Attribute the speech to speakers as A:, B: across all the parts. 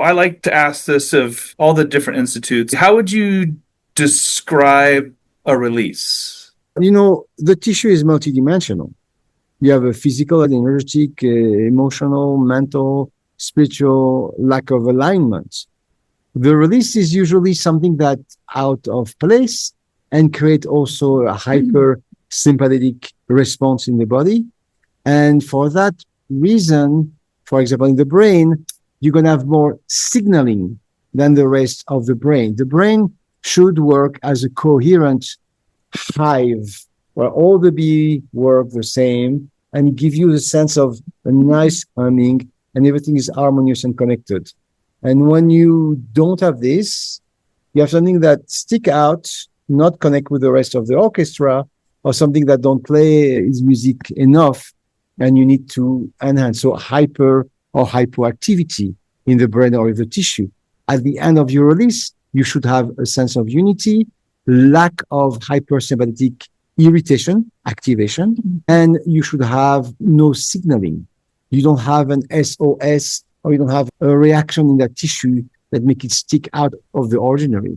A: I like to ask this of all the different institutes. How would you describe a release?
B: The tissue is multidimensional. You have a physical, energetic, emotional, mental, spiritual lack of alignment. The release is usually something that out of place and create also a hyper sympathetic response in the body. And for that reason, for example, in the brain, you're going to have more signaling than the rest of the brain. The brain should work as a coherent hive where all the bees work the same and give you the sense of a nice humming and everything is harmonious and connected. And when you don't have this, you have something that stick out, not connect with the rest of the orchestra, or something that don't play its music enough, and you need to enhance. So hyper or hypoactivity in the brain or in the tissue. At the end of your release, you should have a sense of unity, lack of hypersympathetic irritation, activation, and you should have no signaling. You don't have an SOS or you don't have a reaction in that tissue that make it stick out of the ordinary.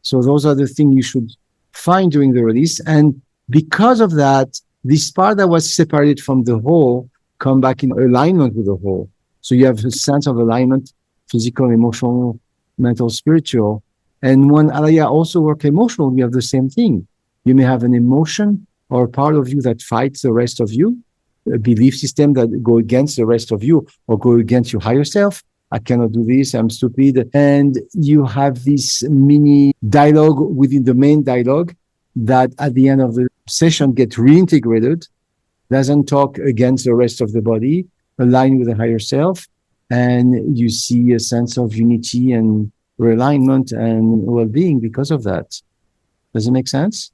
B: So those are the things you should find during the release. And because of that, this part that was separated from the whole come back in alignment with the whole. So you have a sense of alignment, physical, emotional, mental, spiritual. And when area also work emotional, we have the same thing. You may have an emotion or a part of you that fights the rest of you, a belief system that go against the rest of you or go against your higher self. I cannot do this, I'm stupid. And you have this mini dialogue within the main dialogue that at the end of the session gets reintegrated, doesn't talk against the rest of the body, align with the higher self, and you see a sense of unity and realignment and well-being because of that. Does it make sense?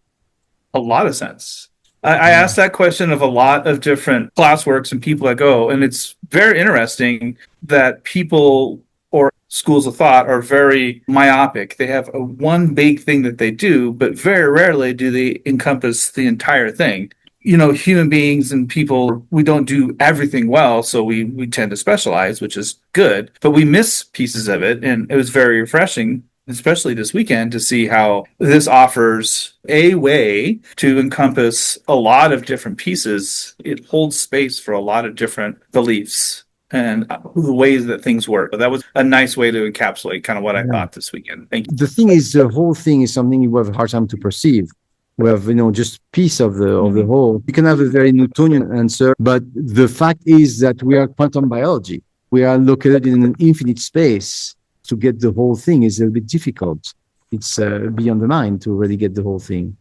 A: A lot of sense. I asked that question of a lot of different classworks and people that go, and it's very interesting that people or schools of thought are very myopic. They have one big thing that they do, but very rarely do they encompass the entire thing. Human beings and people, we don't do everything well, so we tend to specialize, which is good, but we miss pieces of it, and it was very refreshing, especially this weekend, to see how this offers a way to encompass a lot of different pieces. It holds space for a lot of different beliefs and the ways that things work. But that was a nice way to encapsulate kind of what I thought this weekend. Thank you.
B: The thing is, the whole thing is something you have a hard time to perceive. We have, just piece of the whole. You can have a very Newtonian answer, but the fact is that we are quantum biology. We are located in an infinite space. To get the whole thing is a little bit difficult. It's beyond the mind to really get the whole thing.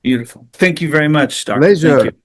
A: Beautiful. Thank you very much, Doctor.
B: Pleasure.
A: Thank you.